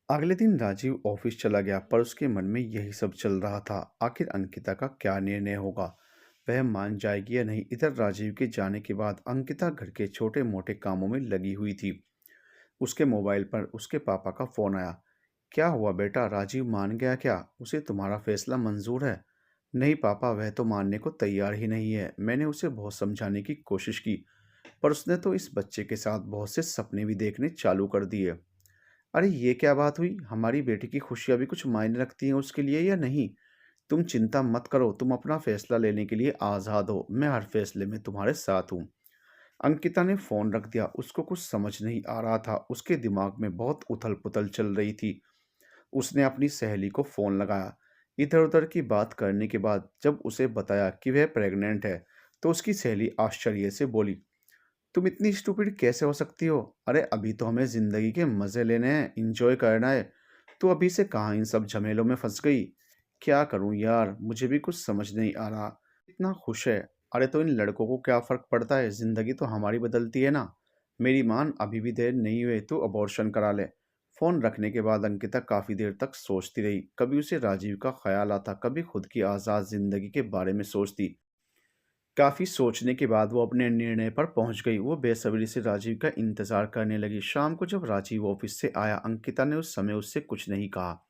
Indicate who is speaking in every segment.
Speaker 1: अगले दिन राजीव ऑफिस चला गया पर उसके मन में यही सब चल रहा था। आखिर अंकिता का क्या निर्णय होगा? वह मान जाएगी या नहीं? इधर राजीव के जाने के बाद अंकिता घर के छोटे मोटे कामों में लगी हुई थी। उसके मोबाइल पर उसके पापा का फोन आया। क्या हुआ बेटा, राजीव मान गया क्या? उसे तुम्हारा फैसला मंजूर है? नहीं पापा, वह तो मानने को तैयार ही नहीं है। मैंने उसे बहुत समझाने की कोशिश की, पर उसने तो इस बच्चे के साथ बहुत से सपने भी देखने चालू कर दिए। अरे ये क्या बात हुई? हमारी बेटी की खुशियाँ भी कुछ मायने रखती हैं उसके लिए या नहीं? तुम चिंता मत करो, तुम अपना फैसला लेने के लिए आज़ाद हो। मैं हर फैसले में तुम्हारे साथ हूँ। अंकिता ने फ़ोन रख दिया। उसको कुछ समझ नहीं आ रहा था। उसके दिमाग में बहुत उथल-पुथल चल रही थी। उसने अपनी सहेली को फ़ोन लगाया। इधर-उधर की बात करने के बाद जब उसे बताया कि वह प्रेग्नेंट है, तो उसकी सहेली आश्चर्य से बोली, तुम इतनी स्टूपिड कैसे हो सकती हो? अरे अभी तो हमें ज़िंदगी के मज़े लेने हैं, एन्जॉय करना है। तू अभी से कहाँ इन सब झमेलों में फँस गई? क्या करूँ यार, मुझे भी कुछ समझ नहीं आ रहा। इतना खुश है। अरे तो इन लड़कों को क्या फ़र्क पड़ता है? ज़िंदगी तो हमारी बदलती है ना। मेरी मान, अभी भी देर नहीं हुई तो अबॉर्शन करा ले। फ़ोन रखने के बाद अंकिता काफ़ी देर तक सोचती रही। कभी उसे राजीव का ख़्याल आता, कभी खुद की आज़ाद ज़िंदगी के बारे में सोचती। काफ़ी सोचने के बाद वो अपने निर्णय पर पहुंच गई। वो बेसब्री से राजीव का इंतज़ार करने लगी। शाम को जब राजीव ऑफिस से आया, अंकिता ने उस समय उससे कुछ नहीं कहा।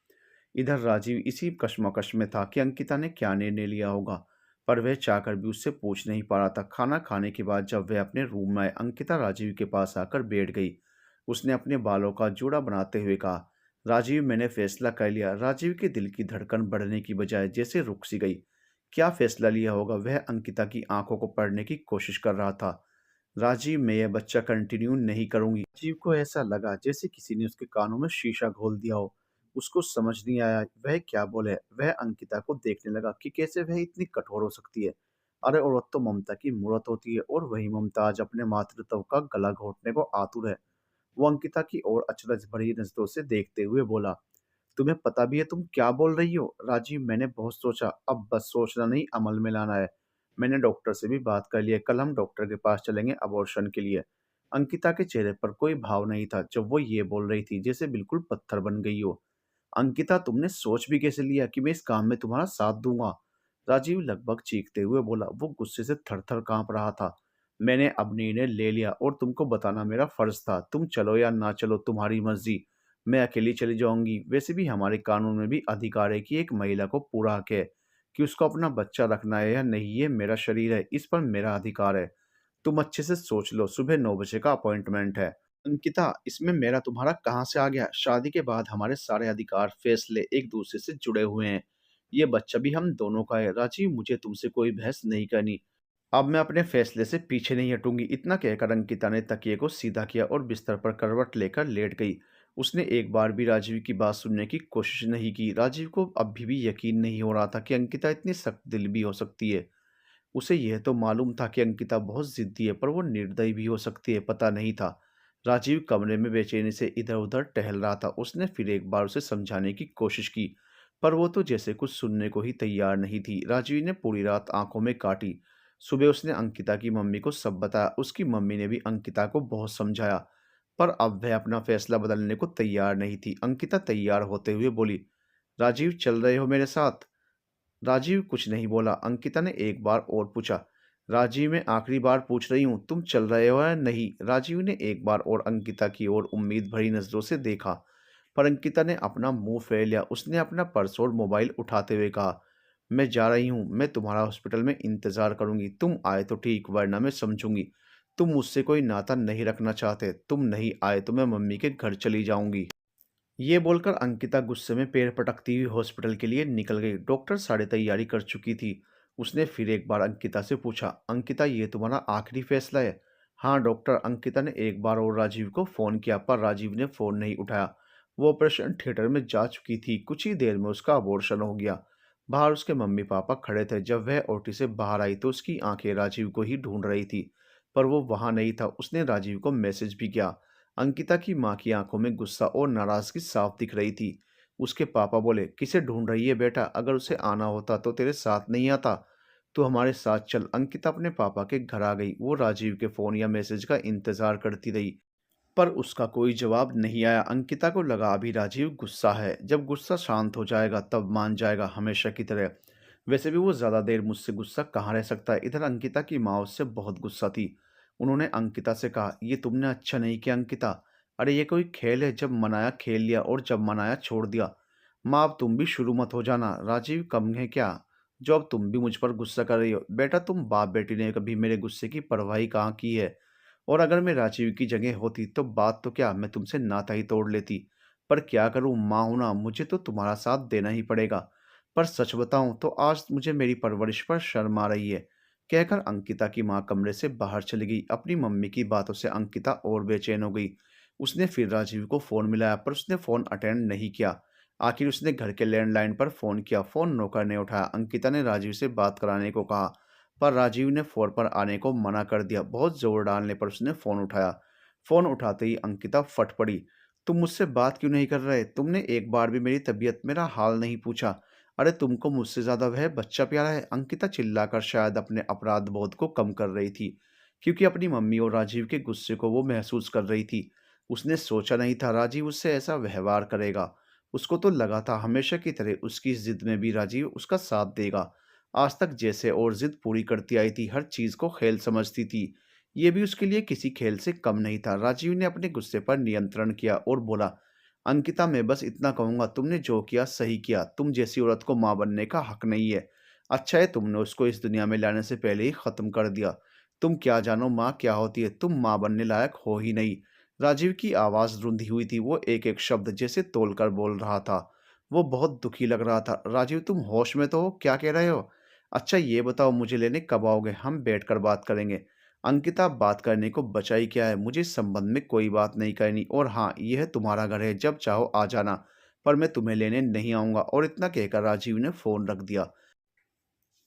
Speaker 1: इधर राजीव इसी कश्मकश में था कि अंकिता ने क्या निर्णय लिया होगा, पर वह चाहकर भी उससे पूछ नहीं पा रहा था। खाना खाने के बाद जब वह अपने रूम में आए, अंकिता राजीव के पास आकर बैठ गई। उसने अपने बालों का जूड़ा बनाते हुए कहा, राजीव मैंने फैसला कर लिया। राजीव के दिल की धड़कन बढ़ने की बजाय जैसे रुक सी गई। क्या फैसला लिया होगा? वह अंकिता की आंखों को पढ़ने की कोशिश कर रहा था। राजीव, मैं यह बच्चा कंटिन्यू नहीं करूंगी। राजीव को ऐसा लगा जैसे किसी ने उसके कानों में शीशा घोल दिया हो। उसको समझ नहीं आया वह क्या बोले। वह अंकिता को देखने लगा कि कैसे वह इतनी कठोर हो सकती है। अरे औरत तो ममता की मूरत होती है, और वही ममता आज अपने मातृत्व का गला घोटने को आतुर है। वो अंकिता की ओर अचरज भरी नजरों से देखते हुए बोला, तुम्हें पता भी है तुम क्या बोल रही हो? राजीव, मैंने बहुत सोचा, अब बस सोचना नहीं, अमल में लाना है। मैंने डॉक्टर से भी बात कर ली है, कल हम डॉक्टर के पास चलेंगे अबॉर्शन के लिए। अंकिता के चेहरे पर कोई भाव नहीं था जब वो ये बोल रही थी, जैसे बिल्कुल पत्थर बन गई हो। अंकिता, तुमने सोच भी कैसे लिया कि मैं इस काम में तुम्हारा साथ दूंगा? राजीव लगभग चीखते हुए बोला। वो गुस्से से थर-थर काँप रहा था। मैंने अब निर्णय ले लिया और तुमको बताना मेरा फर्ज था। तुम चलो या ना चलो, तुम्हारी मर्ज़ी। मैं अकेली चली जाऊँगी। वैसे भी हमारे कानून में भी अधिकार है कि एक महिला को पूरा हक है कि उसको अपना बच्चा रखना है या नहीं। ये मेरा शरीर है, इस पर मेरा अधिकार है। तुम अच्छे से सोच लो, सुबह 9 बजे का अपॉइंटमेंट है। अंकिता, इसमें मेरा तुम्हारा कहाँ से आ गया? शादी के बाद हमारे सारे अधिकार, फैसले एक-दूसरे से जुड़े हुए हैं। ये बच्चा भी हम दोनों का है। राजीव, मुझे तुमसे कोई बहस नहीं करनी। अब मैं अपने फैसले से पीछे नहीं हटूँगी। इतना कहकर अंकिता ने तकिए को सीधा किया और बिस्तर पर करवट लेकर लेट गई। उसने एक बार भी राजीव की बात सुनने की कोशिश नहीं की। राजीव को अभी भी यकीन नहीं हो रहा था कि अंकिता इतनी सख्त दिल भी हो सकती है। उसे यह तो मालूम था कि अंकिता बहुत ज़िद्दी है, पर वो निर्दयी भी हो सकती है, पता नहीं था। राजीव कमरे में बेचैनी से इधर-उधर टहल रहा था। उसने फिर एक बार उसे समझाने की कोशिश की, पर वो तो जैसे कुछ सुनने को ही तैयार नहीं थी। राजीव ने पूरी रात आँखों में काटी। सुबह उसने अंकिता की मम्मी को सब बताया। उसकी मम्मी ने भी अंकिता को बहुत समझाया, पर अब वह अपना फैसला बदलने को तैयार नहीं थी। अंकिता तैयार होते हुए बोली, राजीव, चल रहे हो मेरे साथ? राजीव कुछ नहीं बोला। अंकिता ने एक बार और पूछा, राजीव, मैं आखिरी बार पूछ रही हूँ, तुम चल रहे हो या नहीं? राजीव ने एक बार और अंकिता की ओर उम्मीद भरी नजरों से देखा, पर अंकिता ने अपना मुंह फेर लिया। उसने अपना पर्स और मोबाइल उठाते हुए कहा, मैं जा रही हूँ। मैं तुम्हारा हॉस्पिटल में इंतजार करूंगी। तुम आए तो ठीक, वरना मैं समझूंगी तुम मुझसे कोई नाता नहीं रखना चाहते। तुम नहीं आए तो मैं मम्मी के घर चली जाऊंगी। ये बोलकर अंकिता गुस्से में पैर पटकती हुई हॉस्पिटल के लिए निकल गई। डॉक्टर सारी तैयारी कर चुकी थी। उसने फिर एक बार अंकिता से पूछा, अंकिता, ये तुम्हारा आखिरी फैसला है? हाँ डॉक्टर। अंकिता ने एक बार और राजीव को फ़ोन किया, पर राजीव ने फ़ोन नहीं उठाया। वो ऑपरेशन थिएटर में जा चुकी थी। कुछ ही देर में उसका अबॉर्शन हो गया। बाहर उसके मम्मी पापा खड़े थे। जब वह ओटी से बाहर आई तो उसकी आंखें राजीव को ही ढूंढ रही थी, पर वो वहां नहीं था। उसने राजीव को मैसेज भी किया। अंकिता की माँ की आंखों में गुस्सा और नाराजगी साफ दिख रही थी। उसके पापा बोले, किसे ढूंढ रही है बेटा? अगर उसे आना होता तो तेरे साथ नहीं आता। तू हमारे साथ चल। अंकिता अपने पापा के घर आ गई। वो राजीव के फोन या मैसेज का इंतजार करती रही। पर उसका कोई जवाब नहीं आया। अंकिता को लगा अभी राजीव गुस्सा है, जब गुस्सा शांत हो जाएगा तब मान जाएगा हमेशा की तरह। वैसे भी वो ज़्यादा देर मुझसे गुस्सा कहाँ रह सकता है। इधर अंकिता की माँ उससे बहुत गुस्सा थी। उन्होंने अंकिता से कहा, ये तुमने अच्छा नहीं किया अंकिता। अरे ये कोई खेल है, जब मनाया खेल लिया और जब मनाया छोड़ दिया। माँ अब तुम भी शुरू मत हो जाना, राजीव कम है क्या जो अब तुम भी मुझ पर गुस्सा कर रही हो। बेटा तुम बाप बेटी ने कभी मेरे गुस्से की परवाह ही कहाँ की है। और अगर मैं राजीव की जगह होती तो बात तो क्या, मैं तुमसे नाता ही तोड़ लेती। पर क्या करूं, माँ हूं ना, मुझे तो तुम्हारा साथ देना ही पड़ेगा। पर सच बताऊं तो आज मुझे मेरी परवरिश पर शर्म आ रही है। कहकर अंकिता की माँ कमरे से बाहर चली गई। अपनी मम्मी की बातों से अंकिता और बेचैन हो गई। उसने फिर राजीव को फोन मिलाया पर उसने फोन अटेंड नहीं किया। आखिर उसने घर के लैंडलाइन पर फोन किया, फोन नौकर ने उठाया। अंकिता ने राजीव से बात कराने को कहा पर राजीव ने फ़ोन पर आने को मना कर दिया। बहुत ज़ोर डालने पर उसने फ़ोन उठाया। फ़ोन उठाते ही अंकिता फट पड़ी। तुम मुझसे बात क्यों नहीं कर रहे? तुमने एक बार भी मेरी तबीयत, मेरा हाल नहीं पूछा। अरे तुमको मुझसे ज़्यादा वह बच्चा प्यारा है। अंकिता चिल्लाकर शायद अपने अपराध बोध को कम कर रही थी, क्योंकि अपनी मम्मी और राजीव के गुस्से को वो महसूस कर रही थी। उसने सोचा नहीं था राजीव उससे ऐसा व्यवहार करेगा। उसको तो लगा था हमेशा की तरह उसकी इस ज़िद में भी राजीव उसका साथ देगा। आज तक जैसे और ज़िद पूरी करती आई थी, हर चीज़ को खेल समझती थी। ये भी उसके लिए किसी खेल से कम नहीं था। राजीव ने अपने गुस्से पर नियंत्रण किया और बोला, अंकिता मैं बस इतना कहूँगा, तुमने जो किया सही किया। तुम जैसी औरत को माँ बनने का हक नहीं है। अच्छा है तुमने उसको इस दुनिया में लाने से पहले ही ख़त्म कर दिया। तुम क्या जानो माँ क्या होती है, तुम माँ बनने लायक हो ही नहीं। राजीव की आवाज़ रुंधी हुई थी। वो एक-एक शब्द जैसे तोलकर बोल रहा था। वो बहुत दुखी लग रहा था। राजीव तुम होश में तो हो? क्या कह रहे हो? अच्छा ये बताओ मुझे लेने कब आओगे? हम बैठकर बात करेंगे। अंकिता बात करने को बचा ही क्या है? मुझे इस संबंध में कोई बात नहीं करनी। और हाँ, यह तुम्हारा घर है, जब चाहो आ जाना। पर मैं तुम्हें लेने नहीं आऊँगा। और इतना कहकर राजीव ने फ़ोन रख दिया।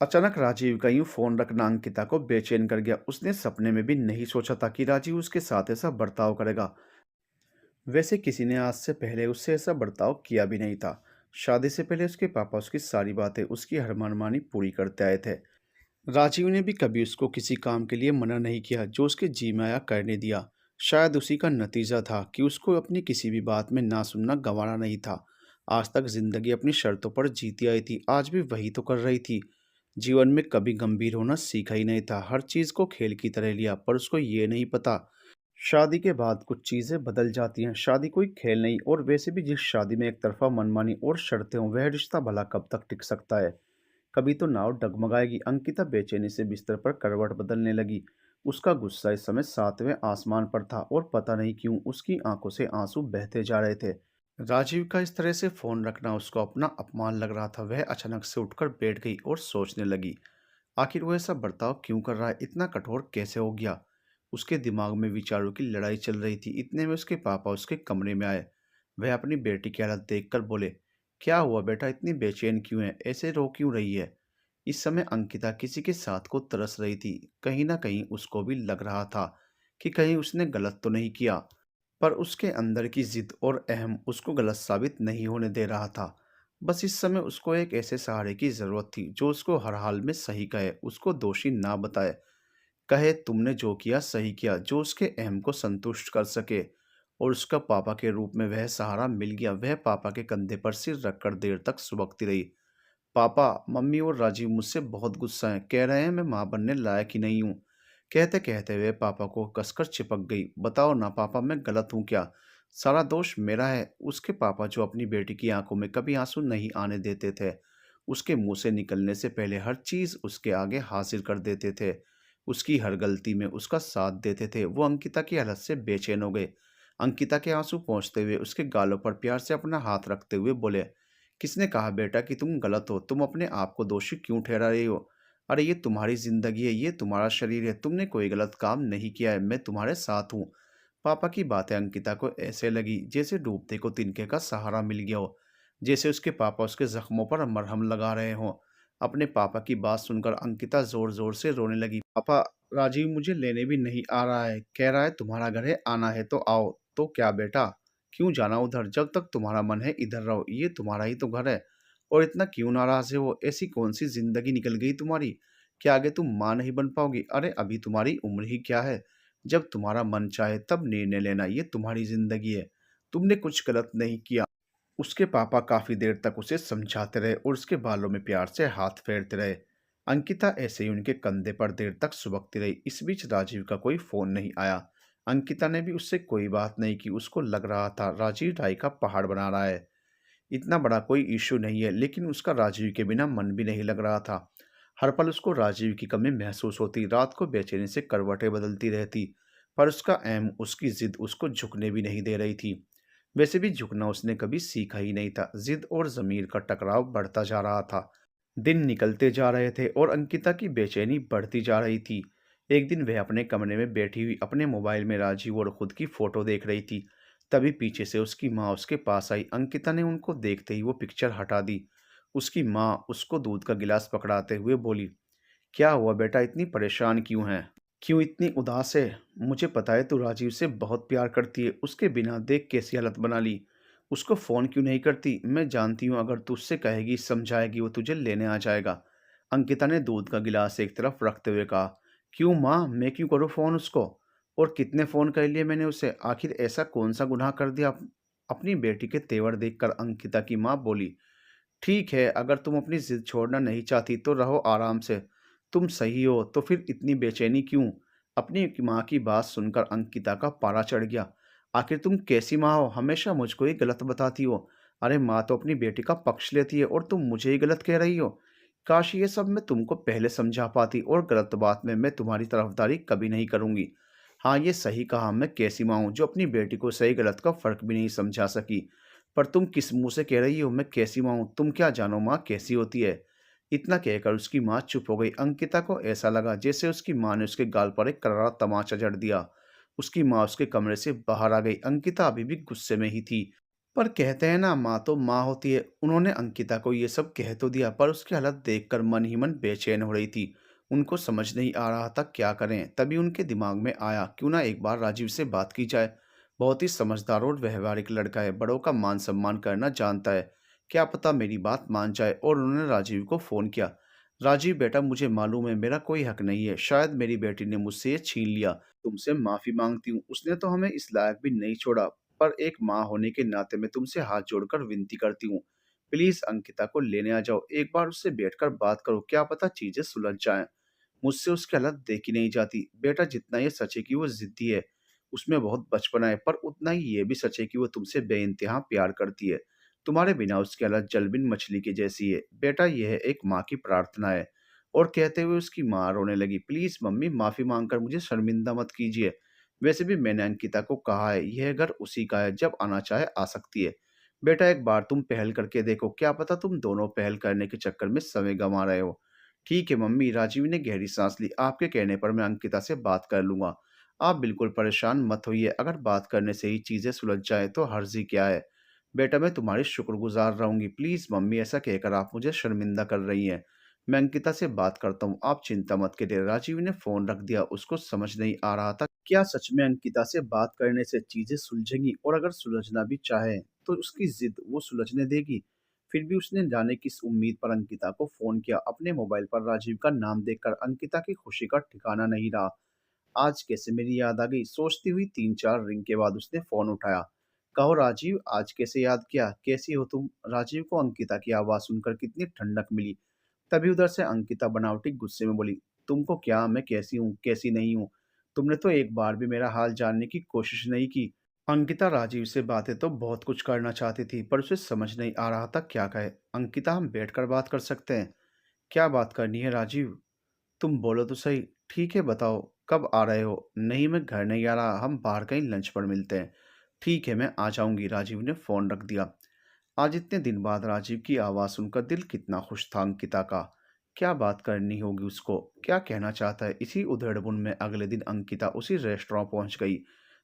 Speaker 1: अचानक राजीव का यूँ फ़ोन रखना अंकिता को बेचैन कर गया। उसने सपने में भी नहीं सोचा था कि राजीव उसके साथ ऐसा बर्ताव करेगा। वैसे किसी ने आज से पहले उससे ऐसा बर्ताव किया भी नहीं था। शादी से पहले उसके पापा उसकी सारी बातें, उसकी हर मनमानी पूरी करते आए थे। राजीव ने भी कभी उसको किसी काम के लिए मना नहीं किया, जो उसके जी में आया करने दिया। शायद उसी का नतीजा था कि उसको अपनी किसी भी बात में ना सुनना गंवाना नहीं था। आज तक जिंदगी अपनी शर्तों पर जीती आई थी, आज भी वही तो कर रही थी। जीवन में कभी गंभीर होना सीखा ही नहीं था, हर चीज़ को खेल की तरह लिया। पर उसको ये नहीं पता, शादी के बाद कुछ चीज़ें बदल जाती हैं। शादी कोई खेल नहीं, और वैसे भी जिस शादी में एक तरफा मनमानी और शर्तें हों, वह रिश्ता भला कब तक टिक सकता है। कभी तो नाव डगमगाएगी। अंकिता बेचैनी से बिस्तर पर करवट बदलने लगी। उसका गुस्सा इस समय सातवें आसमान पर था और पता नहीं क्यों उसकी आंखों से आंसू बहते जा रहे थे। राजीव का इस तरह से फोन रखना उसको अपना अपमान लग रहा था। वह अचानक से उठकर बैठ गई और सोचने लगी, आखिर वो ऐसा बर्ताव क्यों कर रहा है, इतना कठोर कैसे हो गया। उसके दिमाग में विचारों की लड़ाई चल रही थी। इतने में उसके पापा उसके कमरे में आए। वह अपनी बेटी की हालत देखकर बोले, क्या हुआ बेटा, इतनी बेचैन क्यों है, ऐसे रो क्यों रही है। इस समय अंकिता किसी के साथ को तरस रही थी। कहीं ना कहीं उसको भी लग रहा था कि कहीं उसने गलत तो नहीं किया। पर उसके अंदर की जिद और अहम उसको गलत साबित नहीं होने दे रहा था। बस इस समय उसको एक ऐसे सहारे की ज़रूरत थी जो उसको हर हाल में सही कहे, उसको दोषी ना बताए। कहे तुमने जो किया सही किया, जो उसके अहम को संतुष्ट कर सके। और उसका पापा के रूप में वह सहारा मिल गया। वह पापा के कंधे पर सिर रखकर देर तक सुबकती रही। पापा, मम्मी और राजीव मुझसे बहुत गुस्सा हैं, कह रहे हैं मैं माँ बनने लायक ही नहीं हूँ। कहते कहते वे पापा को कसकर चिपक गई। बताओ ना पापा, मैं गलत हूँ क्या? सारा दोष मेरा है। उसके पापा जो अपनी बेटी की आंखों में कभी आंसू नहीं आने देते थे, उसके मुंह से निकलने से पहले हर चीज़ उसके आगे हाजिर कर देते थे। उसकी हर गलती में उसका साथ देते थे। वो अंकिता की हालत से बेचैन हो गए। अंकिता के आंसू पहुँचते हुए उसके गालों पर प्यार से अपना हाथ रखते हुए बोले, किसने कहा बेटा कि तुम गलत हो? तुम अपने आप को दोषी क्यों ठहरा रही हो? अरे ये तुम्हारी ज़िंदगी है, ये तुम्हारा शरीर है, तुमने कोई गलत काम नहीं किया है, मैं तुम्हारे साथ हूँ। पापा की बातें अंकिता को ऐसे लगी जैसे डूबते को तिनके का सहारा मिल गया हो, जैसे उसके पापा उसके ज़ख्मों पर मरहम लगा रहे हों। अपने पापा की बात सुनकर अंकिता ज़ोर-ज़ोर से रोने लगी। पापा, राजीव मुझे लेने भी नहीं आ रहा है, कह रहा है तुम्हारा घर है, आना है तो आओ। तो क्या बेटा, क्यों जाना उधर, जब तक तुम्हारा मन है इधर रहो, ये तुम्हारा ही तो घर है। और इतना क्यों नाराज़ है वो, ऐसी कौन सी ज़िंदगी निकल गई तुम्हारी? क्या आगे तुम माँ नहीं बन पाओगी? अरे अभी तुम्हारी उम्र ही क्या है? जब तुम्हारा मन चाहे तब निर्णय लेना, ये तुम्हारी ज़िंदगी है। तुमने कुछ गलत नहीं किया। उसके पापा काफ़ी देर तक उसे समझाते रहे और उसके बालों में प्यार से हाथ फेरते रहे। अंकिता ऐसे ही उनके कंधे पर देर तक सुबकती रही। इस बीच राजीव का कोई फ़ोन नहीं आया। अंकिता ने भी उससे कोई बात नहीं की। उसको लग रहा था राजीव राय का पहाड़ बना रहा है। इतना बड़ा कोई इश्यू नहीं है, लेकिन उसका राजीव के बिना मन भी नहीं लग रहा था। हर पल उसको राजीव की कमी महसूस होती। रात को बेचैनी से करवटें बदलती रहती, पर उसका अहम, उसकी जिद उसको झुकने भी नहीं दे रही थी। वैसे भी झुकना उसने कभी सीखा ही नहीं था। जिद और जमीर का टकराव बढ़ता जा रहा था। दिन निकलते जा रहे थे और अंकिता की बेचैनी बढ़ती जा रही थी। एक दिन वह अपने कमरे में बैठी हुई अपने मोबाइल में राजीव और खुद की फोटो देख रही थी। तभी पीछे से उसकी माँ उसके पास आई। अंकिता ने उनको देखते ही वो पिक्चर हटा दी। उसकी माँ उसको दूध का गिलास पकड़ाते हुए बोली, क्या हुआ बेटा, इतनी परेशान क्यों है? क्यों इतनी उदास है? मुझे पता है तू राजीव से बहुत प्यार करती है। उसके बिना देख कैसी हालत बना ली। उसको फ़ोन क्यों नहीं करती? मैं जानती हूँ अगर तू उससे कहेगी, समझाएगी, वो तुझे लेने आ जाएगा। अंकिता ने दूध का गिलास एक तरफ रखते हुए कहा, क्यों माँ, मैं क्यों करूँ फ़ोन उसको? और कितने फ़ोन कर लिए मैंने उसे? आखिर ऐसा कौन सा गुनाह कर दिया? अपनी बेटी के तेवर देखकर अंकिता की माँ बोली, ठीक है, अगर तुम अपनी ज़िद छोड़ना नहीं चाहती तो रहो आराम से। तुम सही हो, तो फिर इतनी बेचैनी क्यों? अपनी माँ की बात सुनकर अंकिता का पारा चढ़ गया। आखिर तुम कैसी माँ हो? हमेशा मुझको ही गलत बताती हो। अरे माँ तो अपनी बेटी का पक्ष लेती है और तुम मुझे ही गलत कह रही हो। काश ये सब मैं तुमको पहले समझा पाती, और गलत बात में मैं तुम्हारी तरफदारी कभी नहीं करूँगी। हाँ, ये सही कहा, मैं कैसी माँ हूँ जो अपनी बेटी को सही गलत का फ़र्क भी नहीं समझा सकी। पर तुम किस मुँह से कह रही हो मैं कैसी माँ हूँ? तुम क्या जानो माँ कैसी होती है? इतना कहकर उसकी माँ चुप हो गई। अंकिता को ऐसा लगा जैसे उसकी माँ ने उसके गाल पर एक करारा तमाचा जड़ दिया। उसकी माँ उसके कमरे से बाहर आ गई। अंकिता अभी भी गुस्से में ही थी। पर कहते हैं ना, माँ तो माँ होती है। उन्होंने अंकिता को ये सब कह तो दिया, पर उसकी हालत देखकर मन ही मन बेचैन हो रही थी। उनको समझ नहीं आ रहा था क्या करें। तभी उनके दिमाग में आया, क्यों ना एक बार राजीव से बात की जाए। बहुत ही समझदार और व्यवहारिक लड़का है, बड़ों का मान सम्मान करना जानता है। क्या पता मेरी बात मान जाए। और उन्होंने राजीव को फ़ोन किया। राजीव बेटा, मुझे मालूम है मेरा कोई हक नहीं है। शायद मेरी बेटी ने मुझसे ये छीन लिया। तुमसे माफ़ी मांगती हूँ। उसने तो हमें इस लायक भी नहीं छोड़ा। पर एक माँ होने के नाते मैं तुमसे हाथ जोड़कर विनती करती हूँ, प्लीज़ अंकिता को लेने आ जाओ। एक बार उससे बैठकर बात करो, क्या पता चीज़ें सुलझ जाएँ। मुझसे उसकी हालत देखी नहीं जाती। बेटा, जितना ये सच है कि वो ज़िद्दी है, उसमें बहुत बचपना है, पर उतना ही ये भी सच है कि वो तुमसे बेइंतहा प्यार करती है। तुम्हारे बिना उसकी हालत जलबिन मछली की जैसी है। बेटा, यह एक माँ की प्रार्थना है। और कहते हुए उसकी माँ रोने लगी। प्लीज़ मम्मी, माफ़ी माँगकर मुझे शर्मिंदा मत कीजिए। वैसे भी मैंने अंकिता को कहा है, यह घर उसी का है, जब आना चाहे आ सकती है। बेटा, एक बार तुम पहल करके देखो, क्या पता तुम दोनों पहल करने के चक्कर में समय गँवा रहे हो। ठीक है मम्मी, राजीव ने गहरी सांस ली। आपके कहने पर मैं अंकिता से बात कर लूंगा। आप बिल्कुल परेशान मत होइए। अगर बात करने से ही चीजें सुलझ जाए तो हर्ज ही क्या है। बेटा, मैं तुम्हारी शुक्रगुजार रहूंगी। प्लीज मम्मी, ऐसा कहकर आप मुझे शर्मिंदा कर रही हैं। मैं अंकिता से बात करता हूँ, आप चिंता मत करिए। राजीव ने फोन रख दिया। उसको समझ नहीं आ रहा था क्या सच में अंकिता से बात करने से चीजें सुलझेंगी, और अगर सुलझना भी चाहे तो उसकी जिद वो सुलझने देगी। फिर भी उसने जाने किस उम्मीद पर अंकिता को फ़ोन किया। अपने मोबाइल पर राजीव का नाम देखकर अंकिता की खुशी का ठिकाना नहीं रहा। आज कैसे मेरी याद आ गई, सोचती हुई 3-4 रिंग के बाद उसने फ़ोन उठाया। कहो राजीव, आज कैसे याद किया? कैसी हो तुम? राजीव को अंकिता की आवाज़ सुनकर कितनी ठंडक मिली। तभी उधर से अंकिता बनावटी गुस्से में बोली, तुमको क्या, मैं कैसी हूँ, कैसी नहीं हूँ? तुमने तो एक बार भी मेरा हाल जानने की कोशिश नहीं की। अंकिता राजीव से बातें तो बहुत कुछ करना चाहती थी, पर उसे समझ नहीं आ रहा था क्या कहे। अंकिता, हम बैठकर बात कर सकते हैं। क्या बात करनी है राजीव? तुम बोलो तो सही। ठीक है, बताओ कब आ रहे हो? नहीं, मैं घर नहीं आ रहा, हम बाहर कहीं लंच पर मिलते हैं। ठीक है, मैं आ जाऊंगी। राजीव ने फ़ोन रख दिया। आज इतने दिन बाद राजीव की आवाज़ सुनकर दिल कितना खुश था अंकिता का। क्या बात करनी होगी उसको? क्या कहना चाहता है? इसी उधेड़-बुन में अगले दिन अंकिता उसी रेस्टोरेंट पहुंच गई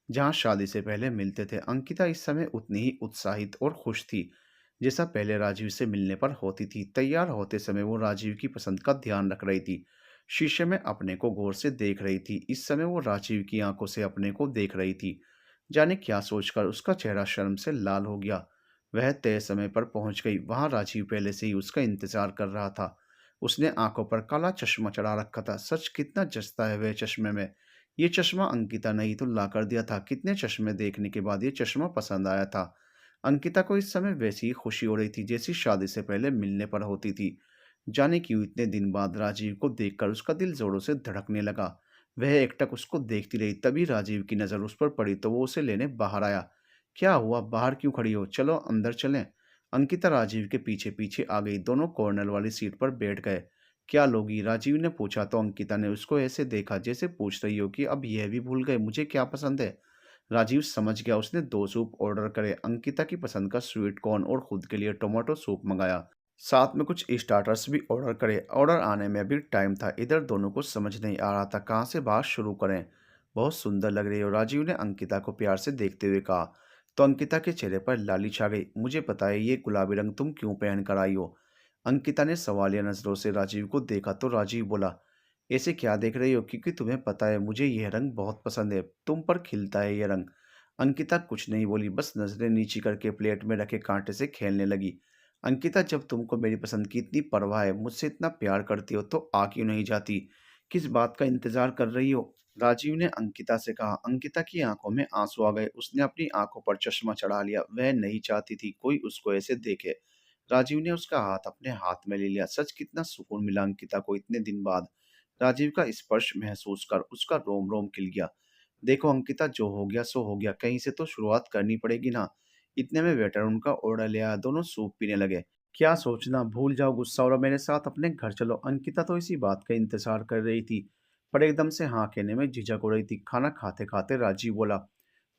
Speaker 1: जहां शादी से पहले मिलते थे। अंकिता इस समय उतनी ही उत्साहित और खुश थी जैसा पहले राजीव से मिलने पर होती थी। तैयार होते समय वो राजीव की पसंद का ध्यान रख रही थी। शीशे में अपने को गौर से देख रही थी। इस समय वो राजीव की आंखों से अपने को देख रही थी। जाने क्या सोचकर उसका चेहरा शर्म से लाल हो गया। वह तय समय पर पहुंच गई। वहां राजीव पहले से ही उसका इंतजार कर रहा था। उसने आंखों पर काला चश्मा चढ़ा रखा था। सच कितना जचता है वह चश्मे में। ये चश्मा अंकिता ने ही तो ला कर दिया था। कितने चश्मे देखने के बाद ये चश्मा पसंद आया था। अंकिता को इस समय वैसी ही खुशी हो रही थी जैसी शादी से पहले मिलने पर होती थी। जाने क्यों इतने दिन बाद राजीव को देखकर उसका दिल जोरों से धड़कने लगा। वह एकटक उसको देखती रही। तभी राजीव की नज़र उस पर पड़ी तो वो उसे लेने बाहर आया। क्या हुआ, बाहर क्यों खड़ी हो, चलो अंदर चलें। अंकिता राजीव के पीछे पीछे आ गई। दोनों कॉर्नर वाली सीट पर बैठ गए। क्या लोगी, राजीव ने पूछा तो अंकिता ने उसको ऐसे देखा जैसे पूछ रही हो कि अब यह भी भूल गए मुझे क्या पसंद है। राजीव समझ गया। उसने 2 सूप ऑर्डर करे, अंकिता की पसंद का स्वीट कॉर्न और खुद के लिए टोमेटो सूप मंगाया। साथ में कुछ स्टार्टर्स भी ऑर्डर करे। ऑर्डर आने में भी टाइम था। इधर दोनों को समझ नहीं आ रहा था कहाँ से बात शुरू करें। बहुत सुंदर लग रही हो, राजीव ने अंकिता को प्यार से देखते हुए कहा। तो अंकिता के चेहरे पर लाली छा गई। मुझे पता है ये गुलाबी रंग तुम क्यों पहन कर आई हो। अंकिता ने सवालिया नजरों से राजीव को देखा तो राजीव बोला, ऐसे क्या देख रही हो, क्योंकि तुम्हें पता है मुझे यह रंग बहुत पसंद है, तुम पर खिलता है यह रंग। अंकिता कुछ नहीं बोली, बस नजरें नीची करके प्लेट में रखे कांटे से खेलने लगी। अंकिता, जब तुमको मेरी पसंद की इतनी परवाह है, मुझसे इतना प्यार करती हो तो आ क्यों नहीं जाती, किस बात का इंतजार कर रही हो। राजीव ने अंकिता से कहा। अंकिता की आंखों में आंसू आ गए। उसने अपनी आंखों पर चश्मा चढ़ा लिया। वह नहीं चाहती थी कोई उसको ऐसे देखे। राजीव ने उसका हाथ अपने हाथ में ले लिया। सच कितना सुकून मिला अंकिता को इतने दिन बाद। राजीव का स्पर्श महसूस कर उसका रोम रोम खिल गया। देखो अंकिता, जो हो गया सो हो गया, कहीं से तो शुरुआत करनी पड़ेगी ना। इतने में वेटर उनका ऑर्डर ले आया। दोनों सूप पीने लगे। क्या सोचना, भूल जाओ गुस्सा और मेरे साथ अपने घर चलो। अंकिता तो इसी बात का इंतजार कर रही थी, पर एकदम से हाँ कहने में झिझक हो रही थी। खाना खाते खाते राजीव बोला,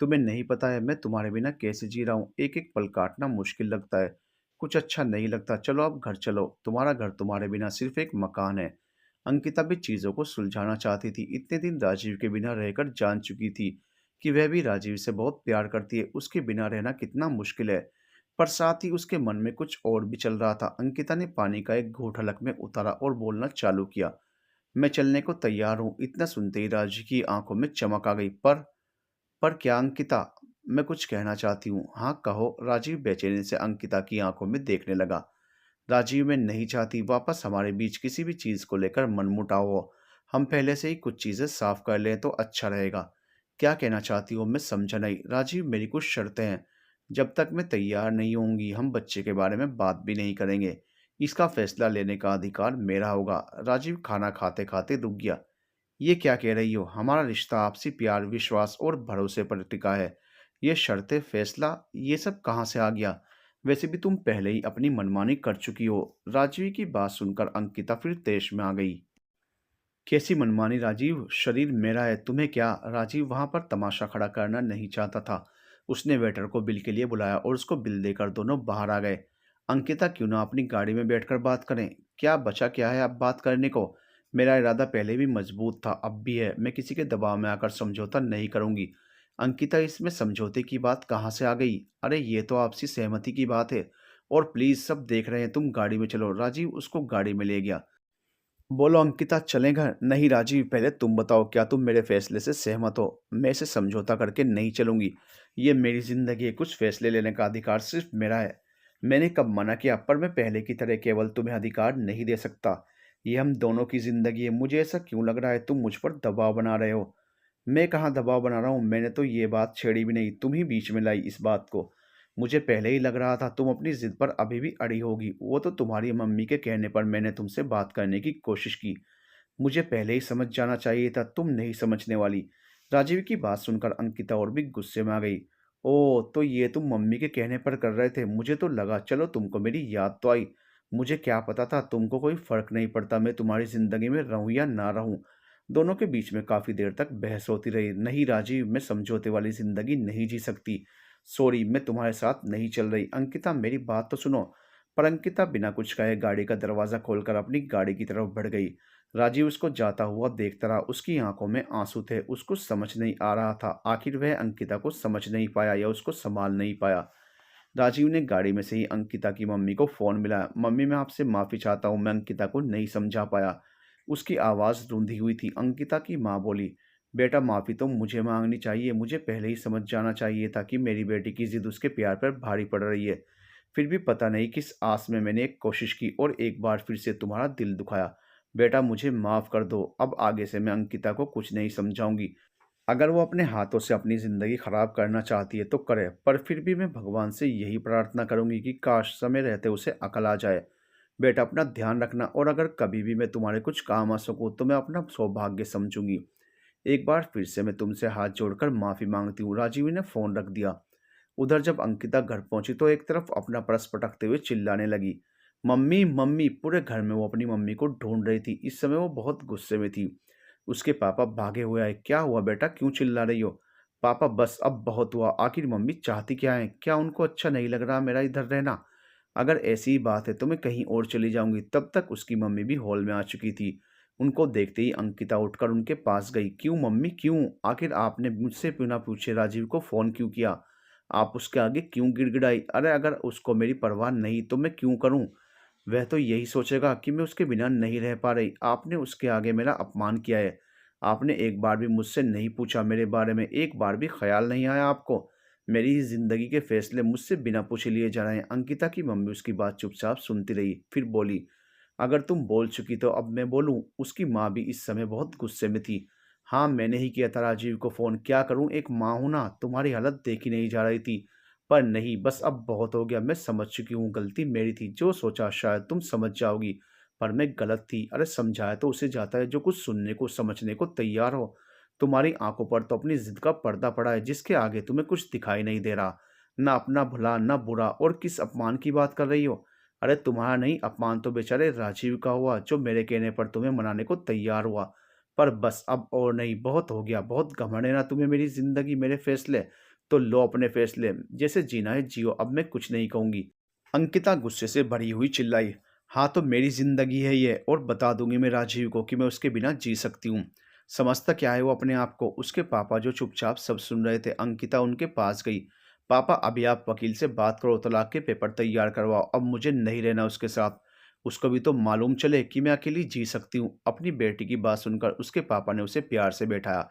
Speaker 1: तुम्हें नहीं पता है मैं तुम्हारे बिना कैसे जी रहा हूँ। एक एक पल काटना मुश्किल लगता है, कुछ अच्छा नहीं लगता। चलो अब घर चलो, तुम्हारा घर तुम्हारे बिना सिर्फ एक मकान है। अंकिता भी चीजों को सुलझाना चाहती थी। इतने दिन राजीव के बिना रहकर जान चुकी थी कि वह भी राजीव से बहुत प्यार करती है। उसके बिना रहना कितना मुश्किल है। पर साथ ही उसके मन में कुछ और भी चल रहा था। अंकिता ने पानी का एक घूंट हलक में उतारा और बोलना चालू किया, मैं चलने को तैयार हूँ। इतना सुनते ही राजीव की आंखों में चमक आ गई। पर क्या अंकिता, मैं कुछ कहना चाहती हूँ। हाँ कहो, राजीव बेचैनी से अंकिता की आंखों में देखने लगा। राजीव, मैं नहीं चाहती वापस हमारे बीच किसी भी चीज़ को लेकर मनमुटाव हो। हम पहले से ही कुछ चीज़ें साफ कर लें तो अच्छा रहेगा। क्या कहना चाहती हो, मैं समझा नहीं। राजीव, मेरी कुछ शर्तें हैं। जब तक मैं तैयार नहीं होंगी हम बच्चे के बारे में बात भी नहीं करेंगे। इसका फैसला लेने का अधिकार मेरा होगा। राजीव खाना खाते खाते रुक गया। ये क्या कह रही हो, हमारा रिश्ता आपसी प्यार, विश्वास और भरोसे पर टिका है। ये शर्तें, फैसला, ये सब कहाँ से आ गया। वैसे भी तुम पहले ही अपनी मनमानी कर चुकी हो। राजीव की बात सुनकर अंकिता फिर तेश में आ गई। कैसी मनमानी राजीव, शरीर मेरा है, तुम्हें क्या। राजीव वहां पर तमाशा खड़ा करना नहीं चाहता था। उसने वेटर को बिल के लिए बुलाया और उसको बिल देकर दोनों बाहर आ गए। अंकिता, क्यों ना अपनी गाड़ी में बैठकर बात करें। क्या बचा क्या है अब बात करने को। मेरा इरादा पहले भी मजबूत था, अब भी है। मैं किसी के दबाव में आकर समझौता नहीं करूंगी। अंकिता, इसमें समझौते की बात कहाँ से आ गई। अरे ये तो आपसी सहमति की बात है। और प्लीज, सब देख रहे हैं, तुम गाड़ी में चलो। राजीव उसको गाड़ी में ले गया। बोलो अंकिता, चलें घर। नहीं राजीव, पहले तुम बताओ, क्या तुम मेरे फैसले से सहमत हो। मैं इसे समझौता करके नहीं चलूंगी। ये मेरी जिंदगी है, कुछ फैसले लेने का अधिकार सिर्फ मेरा है। मैंने कब मना किया, पर मैं पहले की तरह केवल तुम्हें अधिकार नहीं दे सकता। ये हम दोनों की जिंदगी है। मुझे ऐसा क्यों लग रहा है तुम मुझ पर दबाव बना रहे हो। मैं कहाँ दबाव बना रहा हूँ, मैंने तो ये बात छेड़ी भी नहीं, तुम ही बीच में लाई इस बात को। मुझे पहले ही लग रहा था तुम अपनी जिद पर अभी भी अड़ी होगी। वो तो तुम्हारी मम्मी के कहने पर मैंने तुमसे बात करने की कोशिश की। मुझे पहले ही समझ जाना चाहिए था, तुम नहीं समझने वाली। राजीव की बात सुनकर अंकिता और भी गुस्से में आ गई। ओ, तो ये तुम मम्मी के कहने पर कर रहे थे। मुझे तो लगा चलो तुमको मेरी याद तो आई। मुझे क्या पता था तुमको कोई फर्क नहीं पड़ता मैं तुम्हारी जिंदगी में रहूं या ना रहूं। दोनों के बीच में काफी देर तक बहस होती रही। नहीं राजीव, मैं समझौते वाली जिंदगी नहीं जी सकती। सॉरी, मैं तुम्हारे साथ नहीं चल रही। अंकिता, मेरी बात तो सुनो। पर अंकिता बिना कुछ कहे गाड़ी का दरवाजा खोलकर अपनी गाड़ी की तरफ बढ़ गई। राजीव उसको जाता हुआ देखता रहा। उसकी आंखों में आंसू थे। उसको समझ नहीं आ रहा था आखिर वह अंकिता को समझ नहीं पाया या उसको संभाल नहीं पाया। राजीव ने गाड़ी में से ही अंकिता की मम्मी को फोन मिलाया। मम्मी, मैं आपसे माफी चाहता हूँ, मैं अंकिता को नहीं समझा पाया। उसकी आवाज रूंधी हुई थी। अंकिता की माँ बोली, बेटा माफी तो मुझे मांगनी चाहिए। मुझे पहले ही समझ जाना चाहिए था कि मेरी बेटी की जिद उसके प्यार पर भारी पड़ रही है। फिर भी पता नहीं किस आस में मैंने एक कोशिश की और एक बार फिर से तुम्हारा दिल दुखाया। बेटा मुझे माफ कर दो। अब आगे से मैं अंकिता को कुछ नहीं समझाऊंगी। अगर वो अपने हाथों से अपनी ज़िंदगी ख़राब करना चाहती है तो करे, पर फिर भी मैं भगवान से यही प्रार्थना करूँगी कि काश समय रहते उसे अकल आ जाए। बेटा अपना ध्यान रखना, और अगर कभी भी मैं तुम्हारे कुछ काम आ सकूँ तो मैं अपना सौभाग्य समझूंगी। एक बार फिर से मैं तुमसे हाथ जोड़कर माफ़ी मांगती हूँ। राजीव ने फ़ोन रख दिया। उधर जब अंकिता घर पहुंची तो एक तरफ अपना पर्स पटकते हुए चिल्लाने लगी, मम्मी मम्मी। पूरे घर में वो अपनी मम्मी को ढूंढ रही थी। इस समय वो बहुत गुस्से में थी। उसके पापा भागे हुए आए। क्या हुआ बेटा, क्यों चिल्ला रही हो? पापा बस अब बहुत हुआ, आखिर मम्मी चाहती क्या है? क्या उनको अच्छा नहीं लग रहा मेरा इधर रहना? अगर ऐसी ही बात है तो मैं कहीं और चली जाऊंगी। तब तक उसकी मम्मी भी हॉल में आ चुकी थी। उनको देखते ही अंकिता उठकर उनके पास गई। क्यों मम्मी, क्यों? आखिर आपने मुझसे बिना पूछे राजीव को फ़ोन क्यों किया? आप उसके आगे क्यों गिड़गिड़ाई? अरे अगर उसको मेरी परवाह नहीं तो मैं क्यों करूं? वह तो यही सोचेगा कि मैं उसके बिना नहीं रह पा रही। आपने उसके आगे मेरा अपमान किया है। आपने एक बार भी मुझसे नहीं पूछा मेरे बारे में, एक बार भी ख्याल नहीं आया आपको? मेरी ज़िंदगी के फैसले मुझसे बिना पूछे लिए जा रहे हैं। अंकिता की मम्मी उसकी बात चुपचाप सुनती रही, फिर बोली, अगर तुम बोल चुकी तो अब मैं बोलूँ? उसकी माँ भी इस समय बहुत गुस्से में थी। हाँ, मैंने ही किया था राजीव को फ़ोन। क्या करूँ, एक माँ हूँ ना, तुम्हारी हालत देखी नहीं जा रही थी। पर नहीं, बस अब बहुत हो गया। मैं समझ चुकी हूँ, गलती मेरी थी। जो सोचा शायद तुम समझ जाओगी, पर मैं गलत थी। अरे समझाया तो उसे जाता है जो कुछ सुनने को समझने को तैयार हो। तुम्हारी आंखों पर तो अपनी जिद का पर्दा पड़ा है, जिसके आगे तुम्हें कुछ दिखाई नहीं दे रहा। ना अपना भला ना बुरा, और किस अपमान की बात कर रही हो? अरे तुम्हारा नहीं, अपमान तो बेचारे राजीव का हुआ, जो मेरे कहने पर तुम्हें मनाने को तैयार हुआ। पर बस अब और नहीं, बहुत हो गया। बहुत घमंड है ना तुम्हें मेरी जिंदगी, मेरे फैसले। तो लो अपने फैसले, जैसे जीना है जियो, अब मैं कुछ नहीं कहूंगी। अंकिता गुस्से से भरी हुई चिल्लाई, हाँ तो मेरी जिंदगी है ये, और बता दूंगी मैं राजीव को कि मैं उसके बिना जी सकती हूँ। समझता क्या है वो अपने आप को? उसके पापा जो चुपचाप सब सुन रहे थे, अंकिता उनके पास गई। पापा अभी आप वकील से बात करो, तलाक के पेपर तैयार करवाओ, अब मुझे नहीं रहना उसके साथ। उसको भी तो मालूम चले कि मैं अकेली जी सकती हूँ। अपनी बेटी की बात सुनकर उसके पापा ने उसे प्यार से बैठाया।